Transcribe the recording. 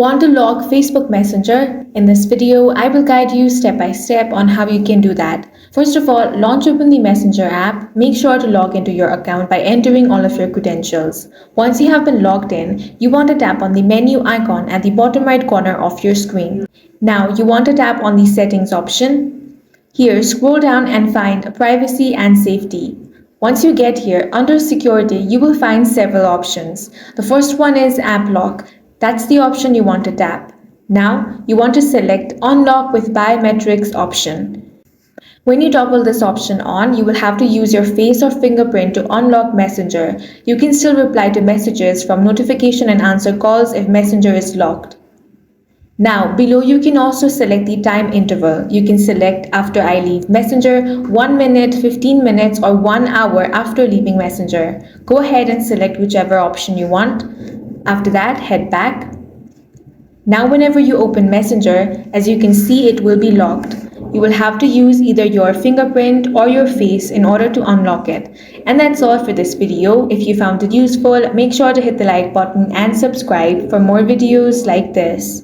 Want to log Facebook Messenger? In this video, I will guide you step by step on how you can do that. First of all, launch open the Messenger app. Make sure to log into your account by entering all of your credentials. Once you have been logged in, you want to tap on the menu icon at the bottom right corner of your screen. Now, you want to tap on the settings option. Here, scroll down and find privacy and safety. Once you get here, under security, you will find several options. The first one is app lock. That's the option you want to tap. Now, you want to select unlock with biometrics option. When you toggle this option on, you will have to use your face or fingerprint to unlock Messenger. You can still reply to messages from notification and answer calls if Messenger is locked. Now, below you can also select the time interval. You can select after I leave Messenger, 1 minute, 15 minutes, or 1 hour after leaving Messenger. Go ahead and select whichever option you want. After that, head back. Now, whenever you open Messenger, as you can see, it will be locked. You will have to use either your fingerprint or your face in order to unlock it. And that's all for this video. If you found it useful, make sure to hit the like button and subscribe for more videos like this.